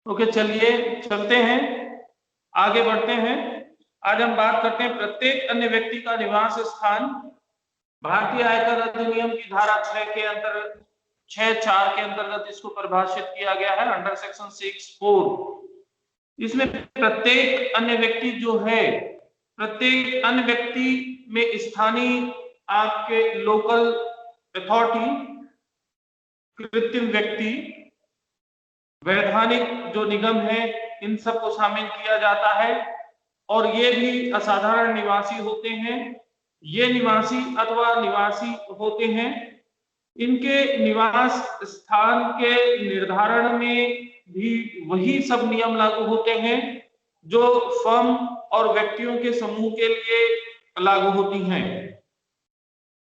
Okay, चलिए चलते हैं, आगे बढ़ते हैं। आज हम बात करते हैं प्रत्येक अन्य व्यक्ति का निवास स्थान। भारतीय आयकर अधिनियम की धारा 6 के अंतर्गत 6(4) के अंतर्गत इसको परिभाषित किया गया है अंडर सेक्शन 6(4). इसमें प्रत्येक अन्य व्यक्ति जो है, प्रत्येक अन्य व्यक्ति में स्थानीय आपके लोकल अथॉरिटी, कृत्रिम व्यक्ति, वैधानिक जो निगम है, इन सबको शामिल किया जाता है। और ये भी असाधारण निवासी होते हैं। ये निवासी अथवा निवासी होते हैं, इनके निवास स्थान के निर्धारण में भी वही सब नियम लागू होते हैं जो फर्म और व्यक्तियों के समूह के लिए लागू होती हैं।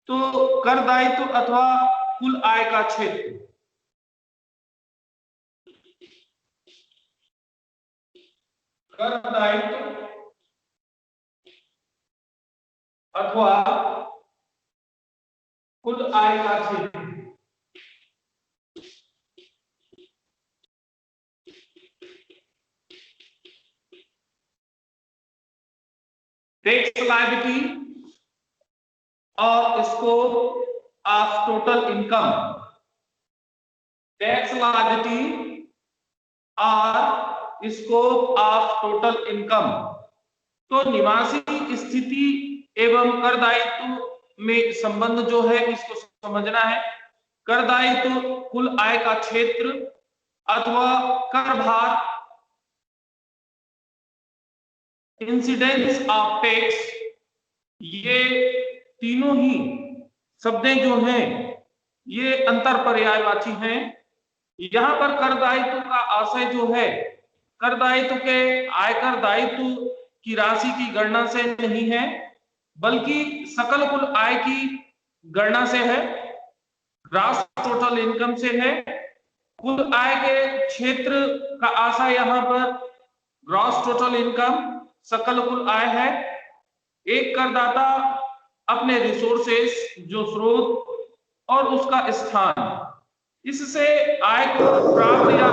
तो कर दायित्व अथवा कुल आय का क्षेत्र, कर दायित्व अथवा कुल आय का क्षेत्र, टैक्स लायबिलिटी और scope of total income, tax liability और स्कोप ऑफ टोटल इनकम। तो निवासी स्थिति एवं कर दायित्व में संबंध जो है इसको समझना है। कर दायित्व कुल आय का क्षेत्र अथवा कर भार, इंसिडेंस ऑफ टैक्स, ये तीनों ही शब्दें जो हैं ये अंतर पर्यायवाची हैं। यहां पर कर दायित्व का आशय जो है, कर दायित्व के आयकर दायित्व की राशि की गणना से नहीं है, बल्कि सकल कुल आय की गणना से है, ग्रॉस टोटल इनकम से है। कुल आय के क्षेत्र का आशय यहां पर ग्रॉस टोटल इनकम, सकल कुल आय है। एक करदाता अपने रिसोर्सेस, जो स्रोत और उसका स्थान, इससे आय को प्राप्त या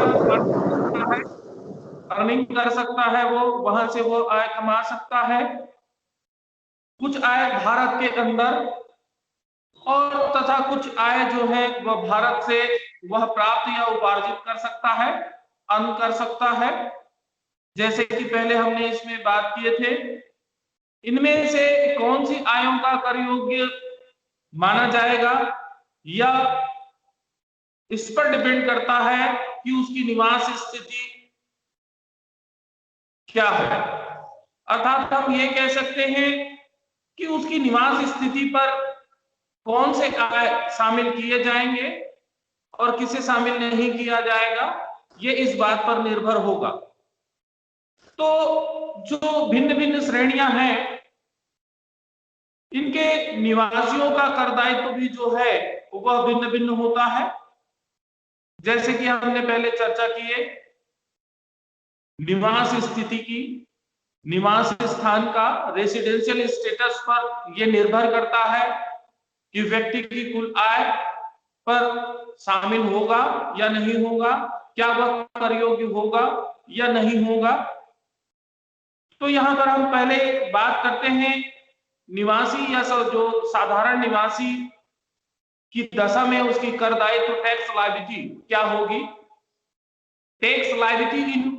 अर्निंग कर सकता है, वो वहां से वो आय कमा सकता है। कुछ आय भारत के अंदर और तथा कुछ आय जो है वह भारत से वह प्राप्त या उपार्जित कर सकता है, अर्न कर सकता है। जैसे कि पहले हमने इसमें बात किए थे, इनमें से कौन सी आयों का कर योग्य माना जाएगा या इस पर डिपेंड करता है कि उसकी निवास स्थिति क्या है। अर्थात हम ये कह सकते हैं कि उसकी निवास स्थिति पर कौन से आय शामिल किए जाएंगे और किसे शामिल नहीं किया जाएगा, ये इस बात पर निर्भर होगा। तो जो भिन्न भिन्न श्रेणियां हैं, इनके निवासियों का कर दायित्व भी जो है वह भिन्न भिन्न होता है। जैसे कि हमने पहले चर्चा की है निवास स्थिति की, निवास स्थान का रेसिडेंशियल स्टेटस पर यह निर्भर करता है कि व्यक्ति की कुल आय पर शामिल होगा या नहीं होगा, क्या वह कर योग्य होगा या नहीं होगा। तो यहां पर हम पहले बात करते हैं निवासी या जो साधारण निवासी की दशा में उसकी कर दायित्व टैक्स लायबिलिटी क्या होगी। Tax liability in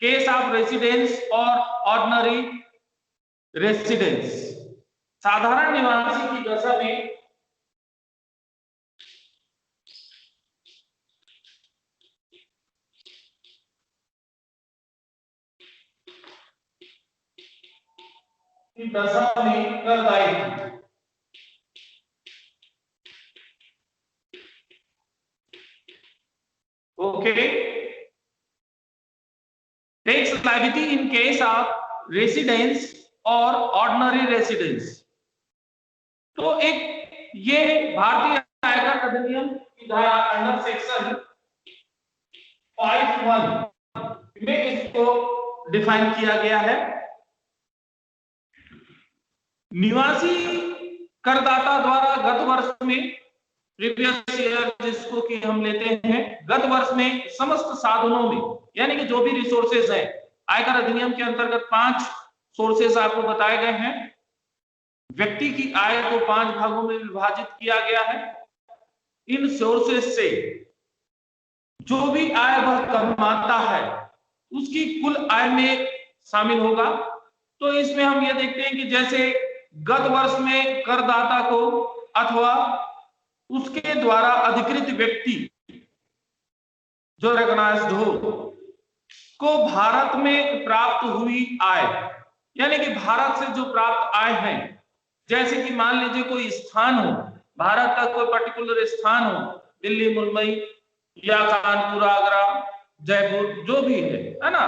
case of residence और ऑर्डिनरी रेसिडेंस, साधारण निवासी की दशा में कर दायित्व okay, tax liability in case of residence और ऑर्डिनरी रेसिडेंस। तो एक ये भारतीय आयकर अधिनियम की धारा अंडर सेक्शन 5(1) में इसको डिफाइन किया गया है। निवासी करदाता द्वारा गत वर्ष में प्रीवियस ईयर जिसको कि हम लेते हैं, गत वर्ष में समस्त साधनों में, यानी कि जो भी रिसोर्सेज है, आयकर अधिनियम के अंतर्गत 5 सोर्सेज आपको बताए गए हैं। व्यक्ति की आय को 5 भागों में विभाजित किया गया है। इन सोर्सेज से जो भी आय वह कमाता है उसकी कुल आय में शामिल होगा। तो इसमें हम ये देखते हैं कि जैसे गत वर्ष में करदाता को अथवा उसके द्वारा अधिकृत व्यक्ति जो रिकॉग्नाइज्ड हो को भारत में प्राप्त हुई आय, यानी कि भारत से जो प्राप्त आय है, जैसे कि मान लीजिए कोई स्थान हो, भारत का कोई पर्टिकुलर स्थान हो, दिल्ली, मुंबई या कानपुर, आगरा, जयपुर, जो भी है ना,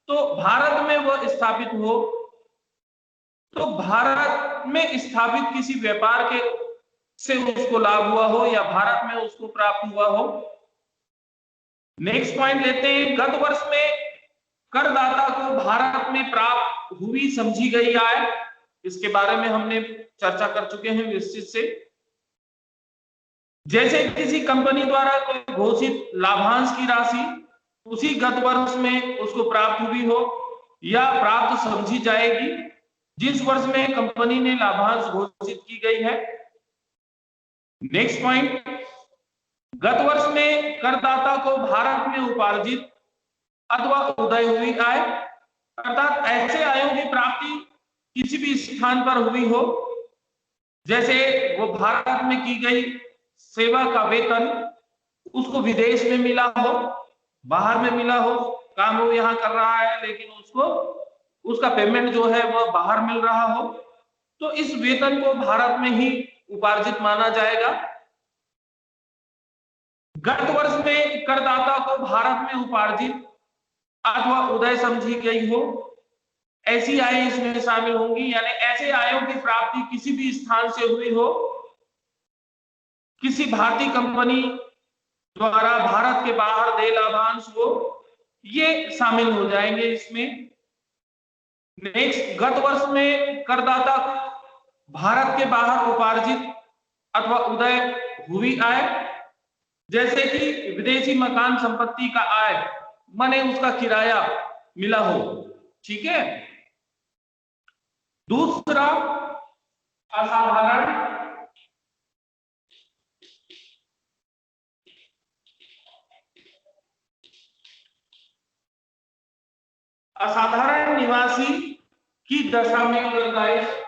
तो भारत में वो स्थापित हो, तो भारत में स्थापित किसी व्यापार के से उसको लाभ हुआ हो या भारत में उसको प्राप्त हुआ हो। नेक्स्ट पॉइंट लेते हैं, गत वर्ष में करदाता को भारत में प्राप्त हुई समझी गई आय, इसके बारे में हमने चर्चा कर चुके हैं विस्तृत से। जैसे किसी कंपनी द्वारा कोई घोषित लाभांश की राशि उसी गत वर्ष में उसको प्राप्त हुई हो या प्राप्त समझी जाएगी जिस वर्ष में कंपनी ने लाभांश घोषित की गई है। नेक्स्ट पॉइंट, गत वर्ष में करदाता को भारत में उपार्जित अथवा उदय हुई आय, अर्थात ऐसे आयों की प्राप्ति किसी भी स्थान पर हुई हो, जैसे वो भारत में की गई सेवा का वेतन उसको विदेश में मिला हो, बाहर में मिला हो, काम वो यहाँ कर रहा है लेकिन उसको उसका पेमेंट जो है वो बाहर मिल रहा हो, तो इस वेतन को भारत में ही उपार्जित माना जाएगा। गत वर्ष में करदाता को भारत में उपार्जित अथवा उदय समझी गई हो, ऐसी आय इसमें शामिल होंगी, यानी ऐसे आयों की प्राप्ति किसी भी स्थान से हुई हो, किसी भारतीय कंपनी द्वारा भारत के बाहर दे लाभांश हो, ये शामिल हो जाएंगे इसमें। नेक्स्ट, गत वर्ष में करदाता को भारत के बाहर उपार्जित अथवा उदय हुई आय, जैसे कि विदेशी मकान संपत्ति का आय माने उसका किराया मिला हो, ठीक है। दूसरा, असाधारण असाधारण निवासी की दशा में करदायित्व,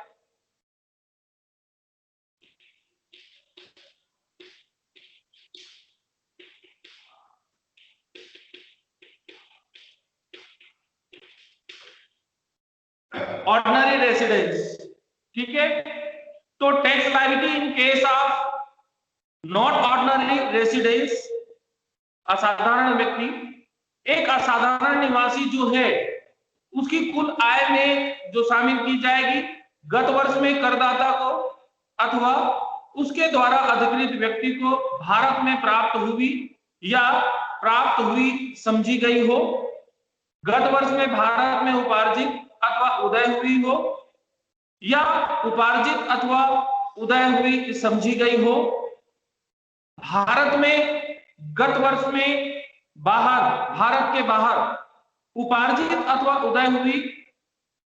ऑर्डिनरी रेसिडेंस, ठीक है। तो tax liability in case of not ordinary residence, असाधारण व्यक्ति, एक असाधारण निवासी जो है उसकी कुल आय में जो शामिल की जाएगी गत वर्ष में करदाता को अथवा उसके द्वारा अधिकृत व्यक्ति को भारत में प्राप्त हुई या प्राप्त हुई समझी गई हो, गत वर्ष में भारत में उपार्जित अथवा उदय हुई हो या उपार्जित अथवा उदय हुई समझी गई हो, भारत में गत वर्ष में बाहर, भारत के बाहर उपार्जित अथवा उदय हुई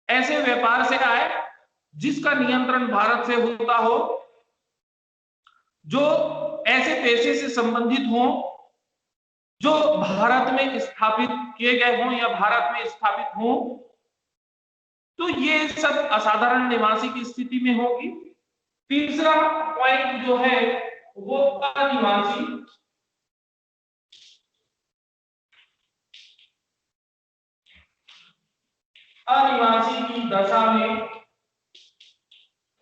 ऐसे व्यापार से आय जिसका नियंत्रण भारत से होता हो, जो ऐसे पेशे से संबंधित हो जो भारत में स्थापित किए गए हों या भारत में स्थापित हों, तो ये सब असाधारण निवासी की स्थिति में होगी। तीसरा पॉइंट जो है वो अनिवासी, अनिवासी की दशा में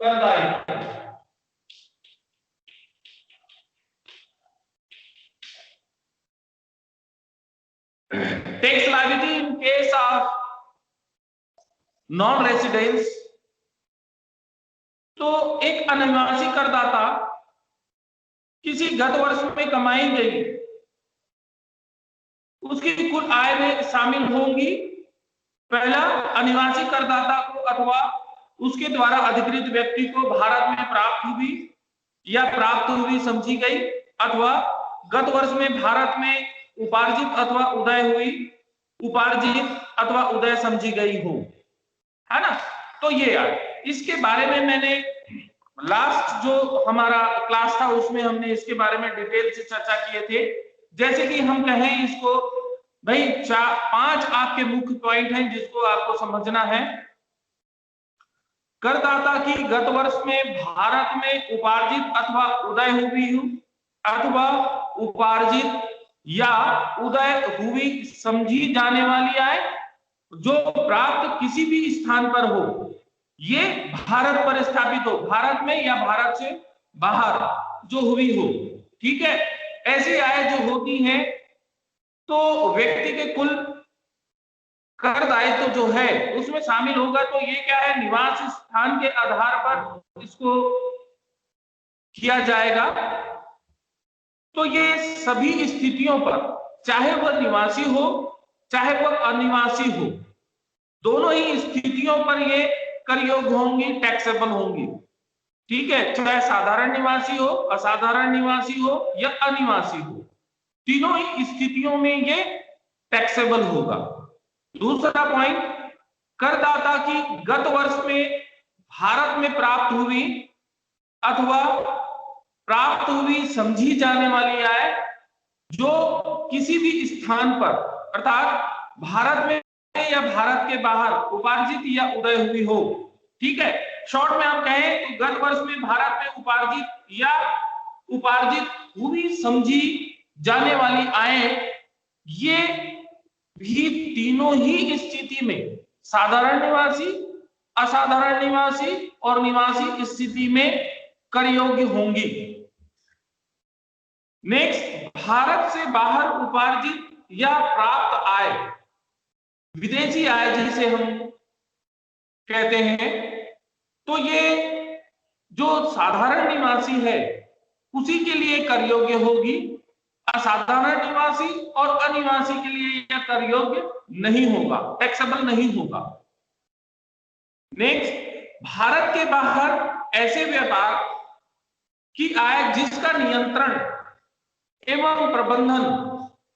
करदायित्व, tax liability in case of non residence. तो एक अनिवासी करदाता किसी गत वर्ष में कमाई गई उसकी कुल आय में शामिल होंगी, पहला अनिवासी करदाता को अथवा उसके द्वारा अधिकृत व्यक्ति को भारत में प्राप्त हुई या प्राप्त हुई समझी गई, अथवा गत वर्ष में भारत में उपार्जित अथवा उदय हुई, उपार्जित अथवा उदय समझी गई हो, है ना। तो ये यार इसके बारे में मैंने लास्ट जो हमारा क्लास था उसमें हमने इसके बारे में डिटेल से चर्चा किए थे। जैसे कि हम कहें इसको भाई 5 आपके मुख्य पॉइंट हैं जिसको आपको समझना है। करदाता की गत वर्ष में भारत में उपार्जित अथवा उदय हुई अथवा उपार्जित या उदय हुई समझी जाने वाली आय जो प्राप्त किसी भी स्थान पर हो, ये भारत पर स्थापित हो, भारत में या भारत से बाहर जो हुई हो, ठीक है। ऐसी आय जो होती है तो व्यक्ति के कुल कर दायित्व जो है उसमें शामिल होगा। तो ये क्या है, निवास स्थान के आधार पर इसको किया जाएगा। तो ये सभी स्थितियों पर, चाहे वह निवासी हो चाहे वह अनिवासी हो, दोनों ही स्थितियों पर ये कर योग्य होंगी, टैक्सेबल होंगी, ठीक है। चाहे साधारण निवासी हो, असाधारण निवासी हो या अनिवासी हो, तीनों ही स्थितियों में ये टैक्सेबल होगा। दूसरा पॉइंट, करदाता की गत वर्ष में भारत में प्राप्त हुई अथवा प्राप्त हुई समझी जाने वाली आय जो किसी भी स्थान पर अर्थात भारत में या भारत के बाहर उपार्जित या उदय हुई हो, ठीक है। शॉर्ट में हम कहें तो गत वर्ष में भारत में उपार्जित या उपार्जित हुई समझी जाने वाली आय, ये भी तीनों ही स्थिति में, साधारण निवासी, असाधारण निवासी और निवासी स्थिति में कर योग्य होंगी। नेक्स्ट, भारत से बाहर उपार्जित या प्राप्त आय, विदेशी आय जिसे हम कहते हैं, तो ये जो साधारण निवासी है उसी के लिए कर योग्य होगी, असाधारण निवासी और अनिवासी के लिए यह कर योग्य नहीं होगा, टैक्सेबल नहीं होगा। नेक्स्ट, भारत के बाहर ऐसे व्यापार की आय जिसका नियंत्रण एवं प्रबंधन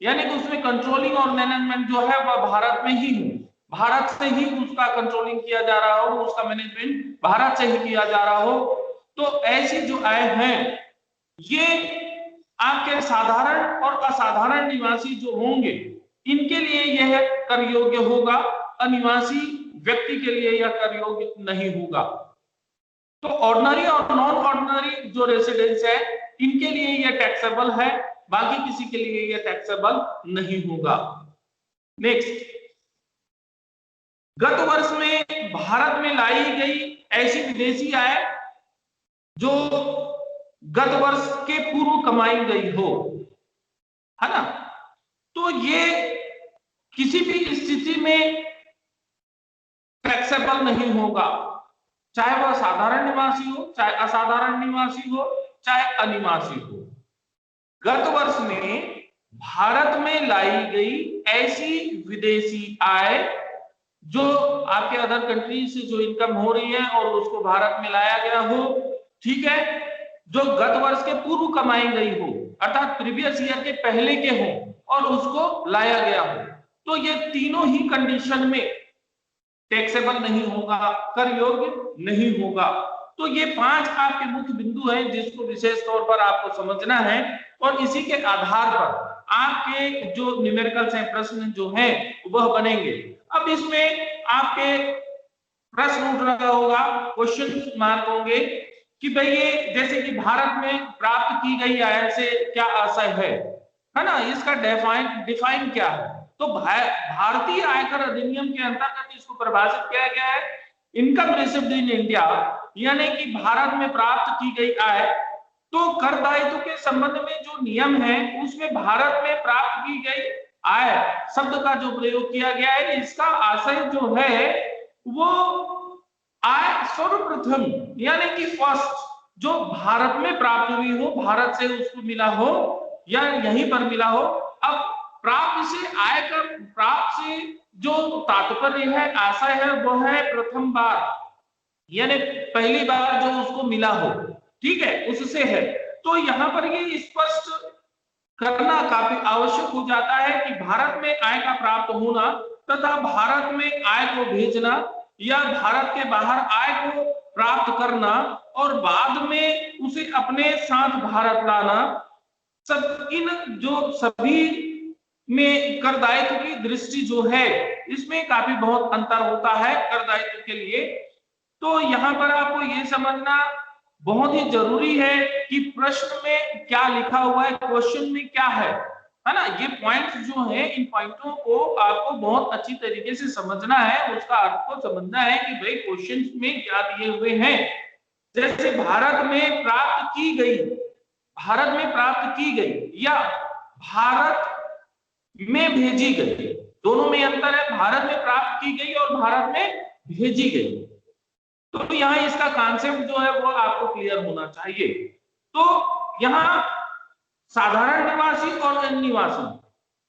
यानी कि उसमें कंट्रोलिंग और मैनेजमेंट जो है वह भारत में ही हो, भारत से ही उसका कंट्रोलिंग किया जा रहा हो, उसका मैनेजमेंट भारत से ही किया जा रहा हो, तो ऐसी जो आय है ये आपके साधारण और असाधारण निवासी जो होंगे इनके लिए यह कर योग्य होगा, अनिवासी व्यक्ति के लिए यह कर योग्य नहीं होगा। तो ऑर्डिनरी और नॉन ऑर्डिनरी जो रेसिडेंस है इनके लिए यह टैक्सेबल है, बाकी किसी के लिए यह टैक्सेबल नहीं होगा। नेक्स्ट, गत वर्ष में भारत में लाई गई ऐसी विदेशी आय जो गत वर्ष के पूर्व कमाई गई हो, है ना, तो ये किसी भी स्थिति में टैक्सेबल नहीं होगा, चाहे वह साधारण निवासी हो, चाहे असाधारण निवासी हो, चाहे अनिवासी हो। गत वर्ष में भारत में लाई गई ऐसी विदेशी आय जो आपके अदर कंट्री से जो इनकम हो रही है और उसको भारत में लाया गया हो, ठीक है, जो गत वर्ष के पूर्व कमाई गई हो अर्थात प्रीवियस ईयर के पहले के हो और उसको लाया गया हो, तो ये तीनों ही कंडीशन में टैक्सेबल नहीं होगा, कर योग्य नहीं होगा। तो ये 5 आपके मुख्य बिंदु हैं जिसको विशेष तौर पर आपको समझना है और इसी के आधार पर आपके जो न्यूमेरिकल्स हैं, प्रश्न जो हैं वह बनेंगे। अब इसमें आपके प्रश्न उठ रहा होगा, क्वेश्चन मार्क होंगे कि भाई ये जैसे कि भारत में प्राप्त की गई आय से क्या आशय है ना, इसका डिफाइन क्या है। तो भारतीय आयकर अधिनियम के अंतर्गत इसको परिभाषित किया गया है, इनकम रिसीव्ड इन इंडिया, यानी कि भारत में प्राप्त की गई आय। तो कर दायित्व के संबंध में जो नियम है उसमें भारत में प्राप्त की गई आय शब्द का जो प्रयोग किया गया है, इसका आशय जो है वो आय सर्वप्रथम यानी कि फर्स्ट जो भारत में प्राप्त हुई हो, भारत से उसको मिला हो या यहीं पर मिला हो। अब प्राप्त से आय का प्राप्त से जो तात्पर्य है, आशय है, वो है प्रथम बार यानी पहली बार जो उसको मिला हो, ठीक है, उससे है। तो यहाँ पर ये स्पष्ट करना काफी आवश्यक हो जाता है कि भारत में आय का प्राप्त होना तथा भारत में आय को भेजना या भारत के बाहर आय को प्राप्त करना और बाद में उसे अपने साथ भारत लाना, सब इन जो सभी में कर दायित्व की दृष्टि जो है इसमें काफी बहुत अंतर होता है कर दायित्व के लिए। तो यहाँ पर आपको ये समझना बहुत ही जरूरी है कि प्रश्न में क्या लिखा हुआ है, क्वेश्चन में क्या है ना। ये पॉइंट्स जो है, इन पॉइंटों को आपको बहुत अच्छी तरीके से समझना है, उसका अर्थ को समझना है कि भाई क्वेश्चन में क्या दिए हुए हैं। जैसे भारत में प्राप्त की गई, भारत में प्राप्त की गई या भारत में भेजी गई, दोनों में अंतर है। भारत में प्राप्त की गई और भारत में भेजी गई। तो यहाँ इसका कॉन्सेप्ट जो है वो आपको क्लियर होना चाहिए। तो यहाँ साधारण निवासी और अनिवासी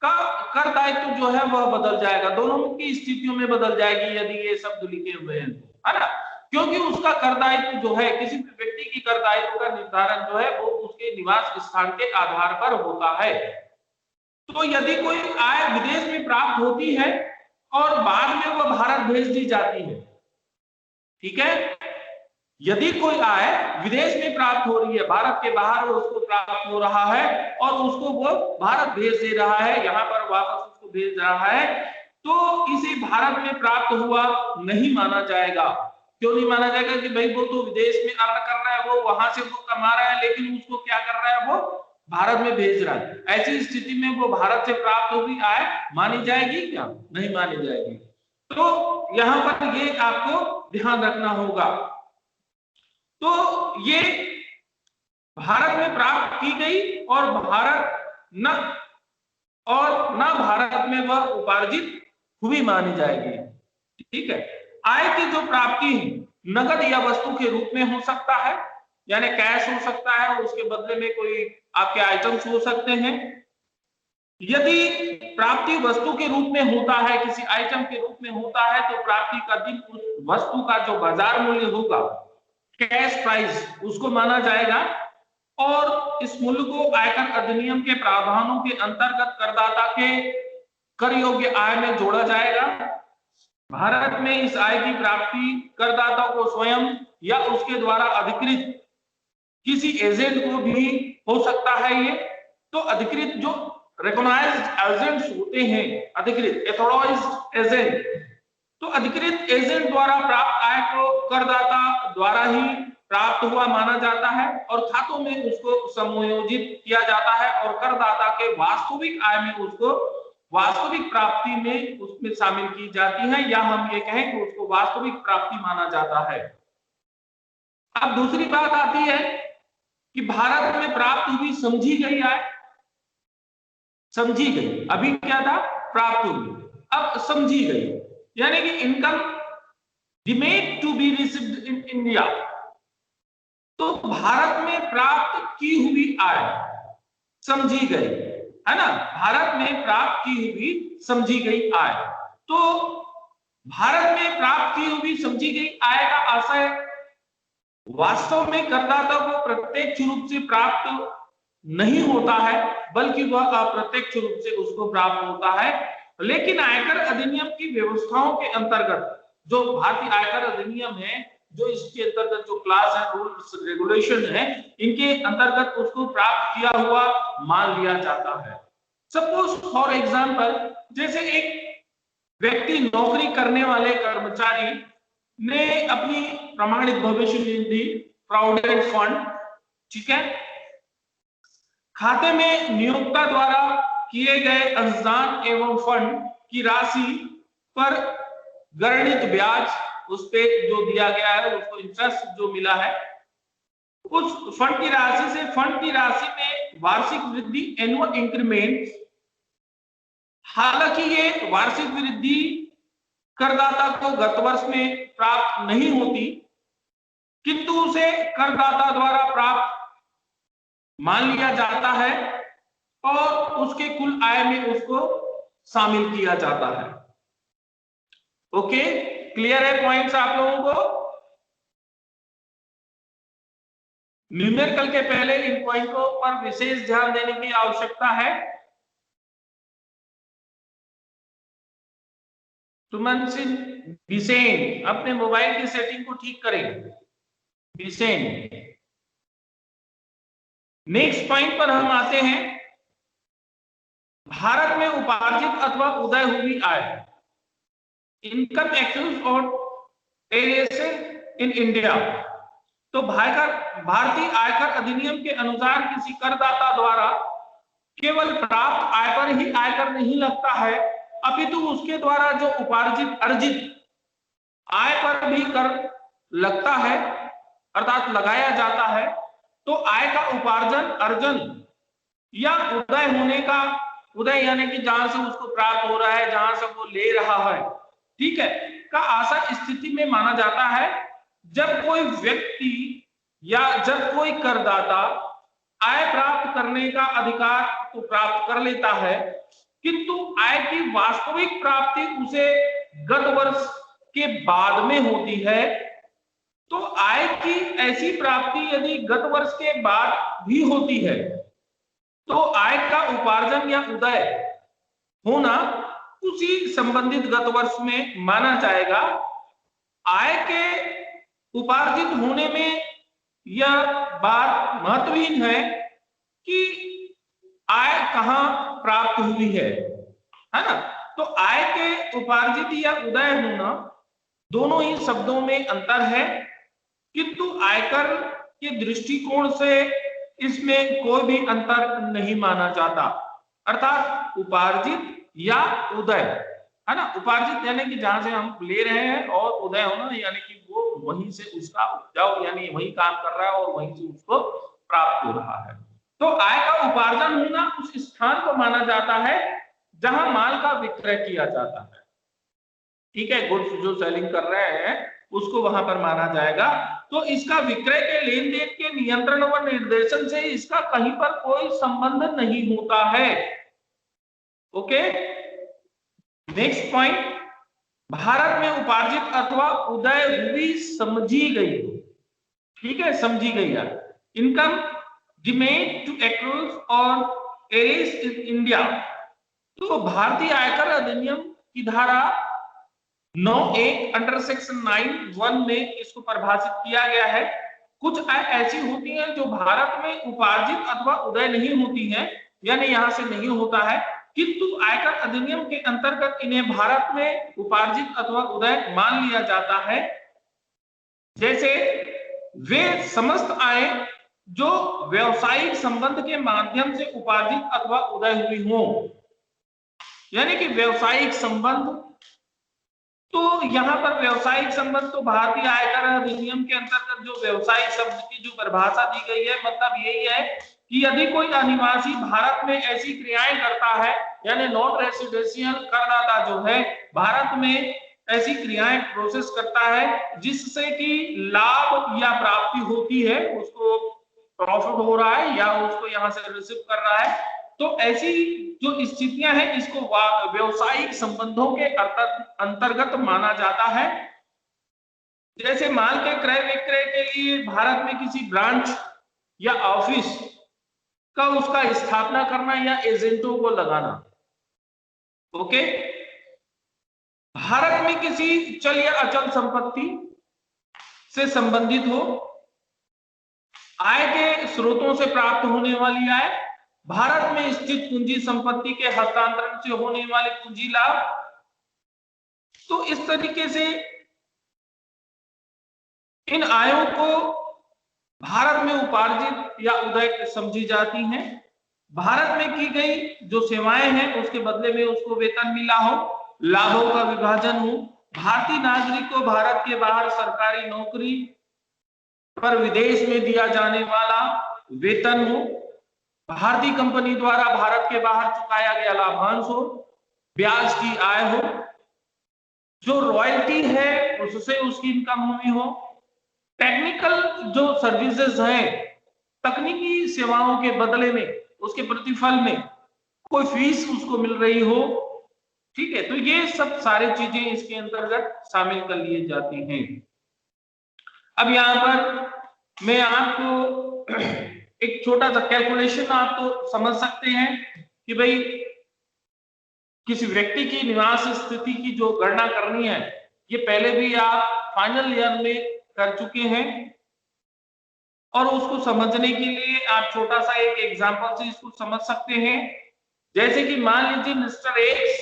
का कर दायित्व जो है वह बदल जाएगा, दोनों की स्थितियों में बदल जाएगी यदि ये शब्द लिखे हुए हैं, है ना। क्योंकि उसका कर दायित्व जो है, किसी भी व्यक्ति की कर दायित्व का निर्धारण जो है वो उसके निवास स्थान के आधार पर होता है। तो यदि कोई आय विदेश में प्राप्त होती है और बाद में वह भारत भेज दी जाती है, ठीक है, यदि कोई आय विदेश में प्राप्त हो रही है, भारत के बाहर वो उसको प्राप्त हो रहा है और उसको वो भारत भेज दे रहा है, यहाँ पर वापस उसको भेज रहा है, तो इसे भारत में प्राप्त हुआ नहीं माना जाएगा। क्यों नहीं माना जाएगा? कि भाई वो तो विदेश में अर्न कर रहा है, वो वहां से वो कमा रहा है, लेकिन उसको क्या कर रहा है, वो भारत में भेज रहा है। ऐसी स्थिति में वो भारत से प्राप्त हुई आय मानी जाएगी क्या? नहीं मानी जाएगी। तो यहाँ पर ये आपको ध्यान रखना होगा। तो ये भारत में प्राप्त की गई और भारत में वह उपार्जित हुई मानी जाएगी, ठीक है। आय की जो प्राप्ति है नगद या वस्तु के रूप में हो सकता है, यानी कैश हो सकता है, उसके बदले में कोई आपके आइटम्स हो सकते हैं। यदि प्राप्ति वस्तु के रूप में होता है, किसी आइटम के रूप में होता है, तो प्राप्ति का दिन उस वस्तु का जो बाजार मूल्य होगा, कैश प्राइस, उसको माना जाएगा और इस मूल्य को आयकर अधिनियम के प्रावधानों के अंतर्गत करदाता के कर योग्य आय में जोड़ा जाएगा। भारत में इस आय की प्राप्ति करदाता को स्वयं या उसके द्वारा अधिकृत किसी एजेंट को भी हो सकता है। ये तो अधिकृत जो रिकॉग्नाइज्ड एजेंट्स होते हैं, अधिकृत एथोराइज्ड एजेंट, तो अधिकृत एजेंट द्वारा प्राप्त आय को करदाता द्वारा ही प्राप्त हुआ माना जाता है और खातों में उसको समायोजित किया जाता है और करदाता के वास्तविक आय में उसको वास्तविक प्राप्ति में उसमें शामिल की जाती है, या हम ये कहें कि उसको वास्तविक प्राप्ति माना जाता है। अब दूसरी बात आती है कि भारत में प्राप्त हुई समझी गई आय, समझी गई, अभी क्या था, प्राप्त हुई, अब समझी गई, यानी कि income deemed to be received in India. तो भारत में प्राप्त की हुई आय समझी गई, है ना, भारत में प्राप्त की हुई समझी गई आय। तो भारत में प्राप्त की हुई समझी गई आय का आशय वास्तव में करदाता को प्रत्यक्ष रूप से प्राप्त नहीं होता है, बल्कि वह अप्रत्यक्ष रूप से उसको प्राप्त होता है। लेकिन आयकर अधिनियम की व्यवस्थाओं के अंतर्गत, जो भारतीय आयकर अधिनियम है, जो इसके अंतर्गत जो क्लास है, रूल्स रेगुलेशन है, इनके अंतर्गत उसको प्राप्त किया हुआ मान लिया जाता है। सपोज फॉर एग्जांपल, जैसे एक व्यक्ति, नौकरी करने वाले कर्मचारी ने अपनी प्रमाणित भविष्य निधि प्रोविडेंट फंड, ठीक है, खाते में नियोक्ता द्वारा किए गए अंशदान एवं फंड की राशि पर गणित ब्याज, उस पे जो दिया गया है, उसको इंटरेस्ट जो मिला है, उस फंड की राशि से फंड की राशि में वार्षिक वृद्धि, एनुअल इंक्रीमेंट, हालांकि ये वार्षिक वृद्धि करदाता को गत वर्ष में प्राप्त नहीं होती, किंतु उसे करदाता द्वारा प्राप्त मान लिया जाता है और उसके कुल आय में उसको शामिल किया जाता है। ओके, क्लियर है पॉइंट्स आप लोगों को? न्यूमेरिकल के पहले इन पॉइंटों पर विशेष ध्यान देने की आवश्यकता है। सुमन सिंह बिसेन, अपने मोबाइल की सेटिंग को ठीक करें। बिसेन। नेक्स्ट पॉइंट पर हम आते हैं, भारत में उपार्जित अथवा उदय हुई आय, इनकम एक्यूज और एरिएशन इन इंडिया। तो भारतीय आयकर अधिनियम के अनुसार किसी करदाता द्वारा केवल प्राप्त आय पर ही आयकर नहीं लगता है, अपितु उसके द्वारा जो उपार्जित अर्जित आय पर भी कर लगता है, अर्थात लगाया जाता है। तो आय का उपार्जन, अर्जन या उदय होने का, उदय यानी कि जहां से उसको प्राप्त हो रहा है, जहां से वो ले रहा है, ठीक है, का आशा स्थिति में माना जाता है जब कोई व्यक्ति या जब कोई करदाता आय प्राप्त करने का अधिकार तो प्राप्त कर लेता है, किंतु आय की वास्तविक प्राप्ति उसे गत वर्ष के बाद में होती है। तो आय की ऐसी प्राप्ति यदि गत वर्ष के बाद भी होती है तो आय का उपार्जन या उदय होना उसी संबंधित गत वर्ष में माना जाएगा। आय के उपार्जित होने में यह बात महत्वहीन है कि आय कहां प्राप्त हुई है ना। तो आय के उपार्जित या उदय होना दोनों ही शब्दों में अंतर है, किंतु आयकर के दृष्टिकोण से इसमें कोई भी अंतर नहीं माना जाता। अर्थात उपार्जित या उदय, है ना, उपार्जित यानी कि जहां से हम ले रहे हैं, और उदय होना यानी कि वो वहीं से उसका उपजाऊ यानी वही काम कर रहा है और वहीं से उसको प्राप्त हो रहा है। तो आय का उपार्जन होना उस स्थान को माना जाता है जहां माल का विक्रय किया जाता है, ठीक है, गुड्स जो सेलिंग कर रहे हैं उसको वहां पर माना जाएगा। तो इसका विक्रय के लेन देन के नियंत्रण व निर्देशन से इसका कहीं पर कोई संबंध नहीं होता है। ओके, नेक्स्ट पॉइंट, भारत में उपार्जित अथवा उदय हुई समझी गई, ठीक है, समझी गई है, इनकम डिमेड टू एक्रूज और एरिस इन इंडिया। तो भारतीय आयकर अधिनियम की धारा 9(1) अंडर सेक्शन 9(1) में इसको परिभाषित किया गया है। कुछ आय ऐसी होती हैं जो भारत में उपार्जित अथवा उदय नहीं होती हैं, यानी यहां से नहीं होता है, किंतु आयकर अधिनियम के अंतर्गत इन्हें भारत में उपार्जित अथवा उदय मान लिया जाता है। जैसे वे समस्त आय जो व्यवसायिक संबंध के माध्यम से उपार्जित अथवा उदय हुई हो, यानी कि व्यवसायिक संबंध। तो यहाँ पर व्यवसायिक संबंध तो भारतीय आयकर अधिनियम के अंतर्गत जो व्यवसायिक शब्द की जो परिभाषा दी गई है, मतलब यही है कि यदि कोई अनिवासी भारत में ऐसी क्रियाएं करता है, यानी नॉन रेसिडेंशियल करदाता जो है भारत में ऐसी क्रियाएं प्रोसेस करता है जिससे कि लाभ या प्राप्ति होती है, उसको प्रॉफिट हो रहा है या उसको यहाँ से रिसीव कर रहा है, तो ऐसी जो स्थितियां हैं इसको व्यवसायिक संबंधों के अंतर्गत माना जाता है। जैसे माल के क्रय विक्रय के लिए भारत में किसी ब्रांच या ऑफिस का उसका स्थापना करना या एजेंटों को लगाना। ओके, भारत में किसी चल या अचल संपत्ति से संबंधित हो, आय के स्रोतों से प्राप्त होने वाली आय, भारत में स्थित पूंजी संपत्ति के हस्तांतरण से होने वाले पूंजी लाभ। तो इस तरीके से इन आयों को भारत में उपार्जित या उदय समझी जाती हैं। भारत में की गई जो सेवाएं हैं उसके बदले में उसको वेतन मिला हो, लाभों का विभाजन हो, भारतीय नागरिक को भारत के बाहर सरकारी नौकरी पर विदेश में दिया जाने वाला वेतन हो, भारतीय कंपनी द्वारा भारत के बाहर चुकाया गया लाभांश हो, ब्याज की आय हो, जो रॉयल्टी है उससे उसकी इनकम हुई हो, टेक्निकल जो सर्विसेज हैं, तकनीकी सेवाओं के बदले में उसके प्रतिफल में कोई फीस उसको मिल रही हो, ठीक है, तो ये सब सारी चीजें इसके अंतर्गत शामिल कर ली जाती हैं। अब यहाँ पर मैं आपको एक छोटा सा कैलकुलेशन आप तो समझ सकते हैं कि भाई किसी व्यक्ति की निवास स्थिति की जो गणना करनी है, ये पहले भी आप फाइनल ईयर में कर चुके हैं, और उसको समझने के लिए आप छोटा सा एक एग्जांपल से इसको समझ सकते हैं। जैसे कि मान लीजिए मिस्टर एक्स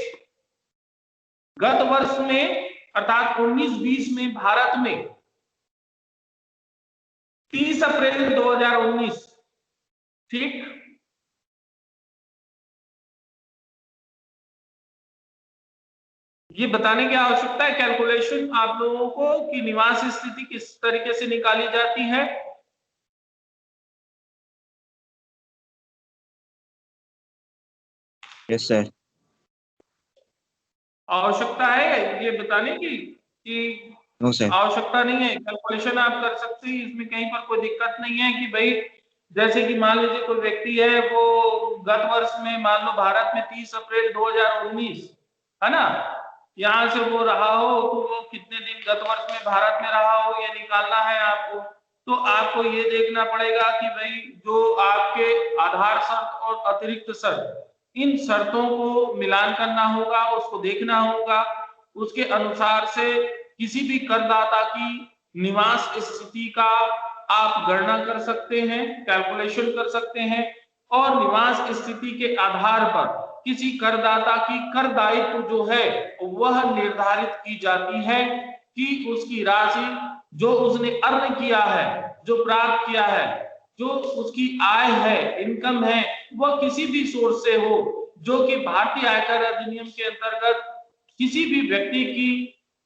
गत वर्ष में अर्थात 19-20 में भारत में 30 अप्रैल 2019, ठीक, ये बताने की आवश्यकता है कैलकुलेशन आप लोगों को कि निवास स्थिति किस तरीके से निकाली जाती है। Yes sir. आवश्यकता है ये बताने की कि नो सर। आवश्यकता नहीं है, कैलकुलेशन आप कर सकते हैं, इसमें कहीं पर कोई दिक्कत नहीं है कि भाई जैसे कि मान लीजिए कोई व्यक्ति है वो गत वर्ष में मान लो भारत में 30 अप्रैल 2019 है ना, यहाँ से वो रहा हो तो वो कितने दिन गत वर्ष में भारत में रहा हो ये निकालना है आपको। तो आपको ये देखना पड़ेगा कि भाई जो आपके आधार शर्त और अतिरिक्त शर्त, इन शर्तों को मिलान करना होगा, उसको देखना होगा, उसके अनुसार से किसी भी करदाता की निवास स्थिति का आप गणना कर सकते हैं, कैलकुलेशन कर सकते हैं, और निवास स्थिति के आधार पर किसी करदाता की कर दायित्व जो है वह निर्धारित की जाती है कि उसकी राशि जो उसने अर्न किया है, जो प्राप्त किया है, जो उसकी आय है, इनकम है, वह किसी भी सोर्स से हो, जो कि भारतीय आयकर अधिनियम के अंतर्गत किसी भी व्यक्ति की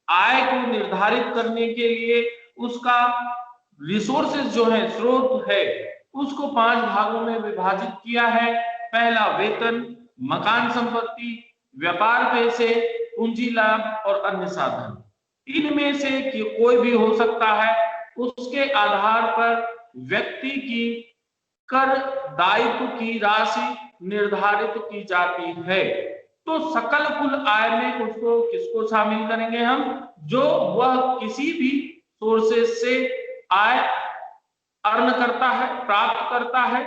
आय को निर्धारित करने के लिए उसका रिसोर्सेज जो है, स्रोत है, उसको 5 भागों में विभाजित किया है। पहला वेतन, मकान संपत्ति, व्यापार पैसे, पूंजी लाभ और अन्य साधन। इनमें से कोई भी हो सकता है, उसके आधार पर व्यक्ति की कर दायित्व की राशि निर्धारित की जाती है। तो सकल कुल आय में उसको किसको शामिल करेंगे हम, जो वह किसी भी सोर्सेज से आय अर्न करता है, प्राप्त करता है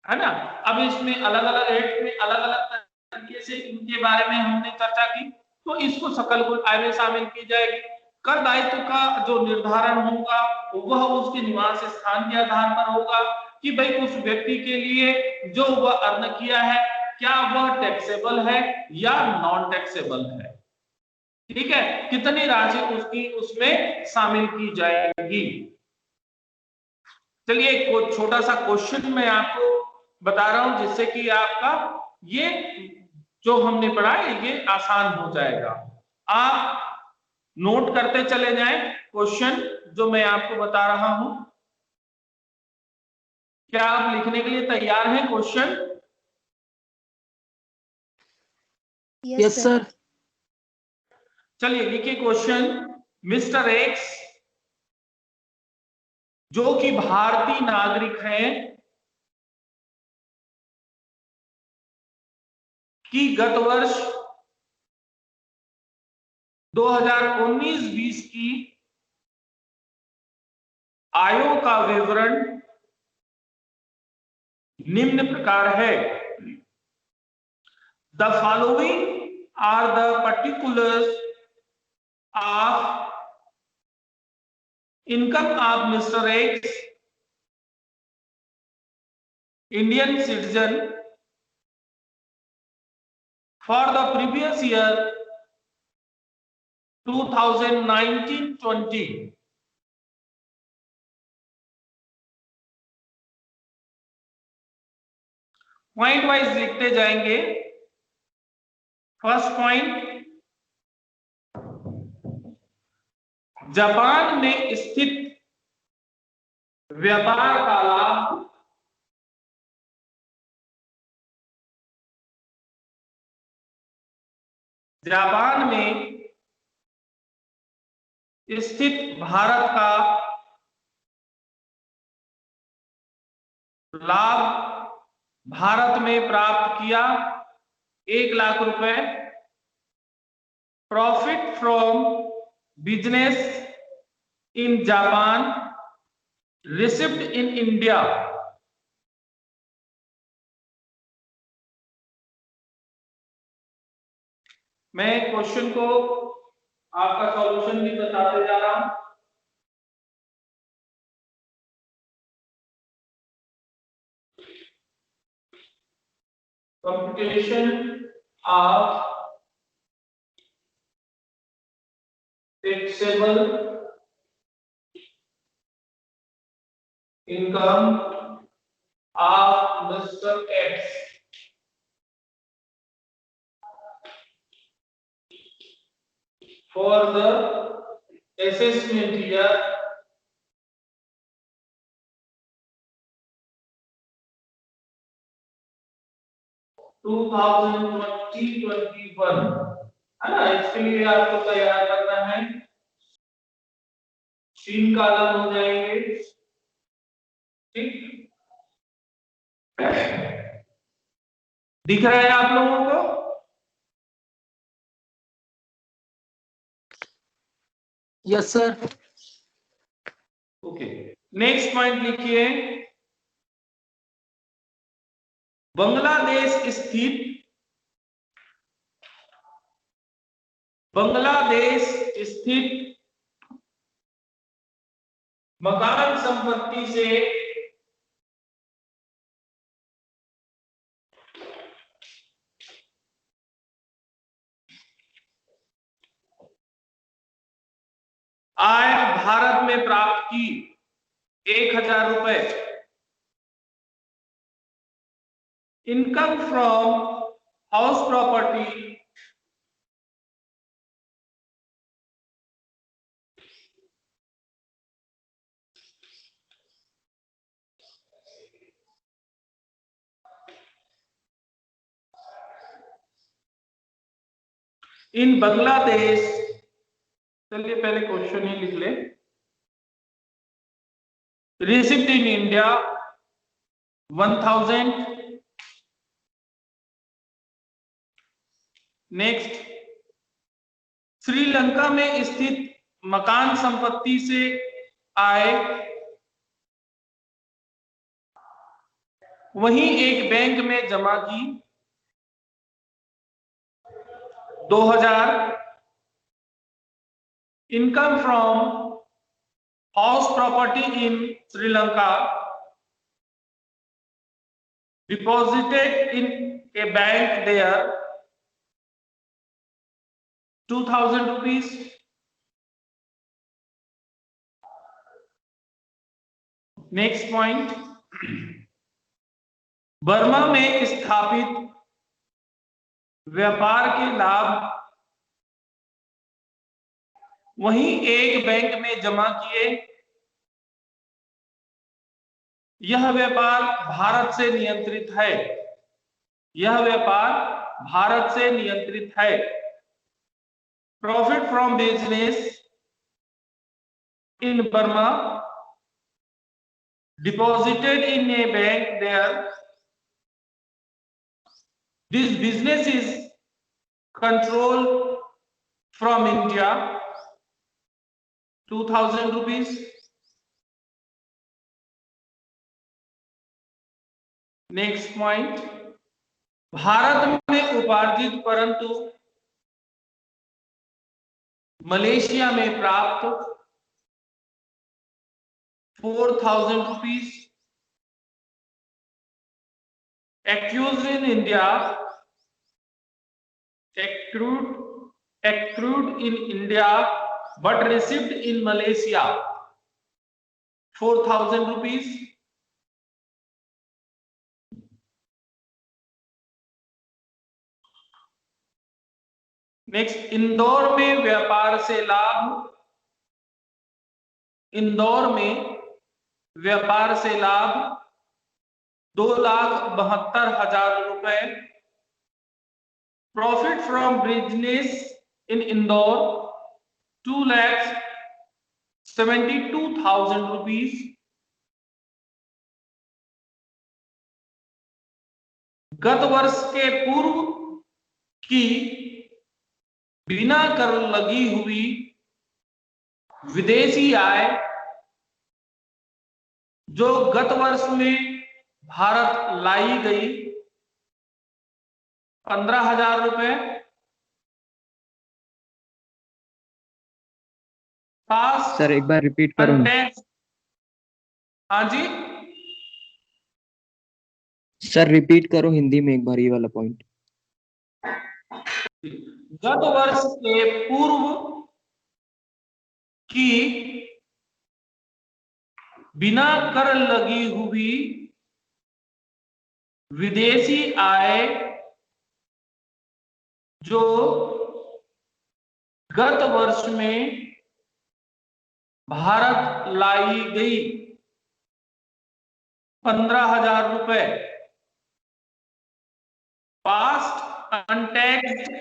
ना। अब इसमें अलग अलग रेट में अलग अलग तरीके से इनके बारे में हमने चर्चा की, तो इसको सकल कुल आय में शामिल की जाएगी। कर दायित्व का जो निर्धारण होगा वह उसके निवास स्थान के आधार पर होगा कि भाई उस व्यक्ति के लिए जो वह अर्न किया है क्या वह टैक्सेबल है या नॉन टैक्सेबल है, ठीक है, कितनी राशि उसकी उसमें शामिल की जाएगी। चलिए एक छोटा सा क्वेश्चन मैं आपको बता रहा हूं जिससे कि आपका ये जो हमने पढ़ा है ये आसान हो जाएगा। आप नोट करते चले जाएं क्वेश्चन जो मैं आपको बता रहा हूं। क्या आप लिखने के लिए तैयार हैं क्वेश्चन? Yes sir. चलिए लिखिए क्वेश्चन। मिस्टर एक्स जो कि भारतीय नागरिक हैं कि गत वर्ष 2019-20 की आयों का विवरण निम्न प्रकार है। The following are the particulars of income of mister X, Indian citizen, for the previous year 2019-20। Point wise लिखते जाएंगे। फर्स्ट पॉइंट, जापान में स्थित व्यापार का लाभ जापान में स्थित भारत का लाभ भारत में प्राप्त किया 1 लाख रुपए। Profit from business in Japan received in India. मैं क्वेश्चन को आपका सॉल्यूशन भी बताते जा रहा हूं। Computation of taxable income of Mr. X for the assessment year 2020-21 है ना। इसके लिए आपको तैयार करना है, 3 कॉलम हो जाएंगे, ठीक। दिख रहा है आप लोगों को? Yes sir. Okay, next point लिखिए। बांग्लादेश स्थित मकान संपत्ति से आय भारत में प्राप्त की 1000 रुपए। इनकम फ्रॉम हाउस प्रॉपर्टी इन बांग्लादेश। चलिए पहले क्वेश्चन ही लिख ले। Receipt in India 1000। Next, Sri Lanka में स्थित मकान संपत्ति से आय वहीं एक बैंक में जमा की 2000। Income from house property in Sri Lanka deposited in a bank there 2000 rupees. Next point, Burma में स्थापित व्यापार के लाभ वहीं एक बैंक में जमा किए। यह व्यापार भारत से नियंत्रित है। यह व्यापार भारत से नियंत्रित है। Profit from business in Burma deposited in a bank there. This business is controlled from India 2000 rupees. Next point, Bharat में उपार्जित परंतु मलेशिया में प्राप्त 4000 rupees. Accrued in India, accrued in India, but received in Malaysia 4000 rupees. Next, Indore में व्यापार से लाभ। इंदौर में व्यापार से लाभ 2,72,000 रुपए। Profit from business in Indore 2,72,000 rupees. गत वर्ष के पूर्व की बिना कर लगी हुई विदेशी आय जो गत वर्ष में भारत लाई गई 15,000 रुपए। पास सर एक बार रिपीट करो ना। अनटैक्स। हाँ जी, सर रिपीट करो हिंदी में एक बार ये वाला पॉइंट। गत वर्ष के पूर्व की बिना कर लगी हुई विदेशी आय जो गत वर्ष में भारत लाई गई 15,000 रुपए। पास्ट अनटैक्स्ड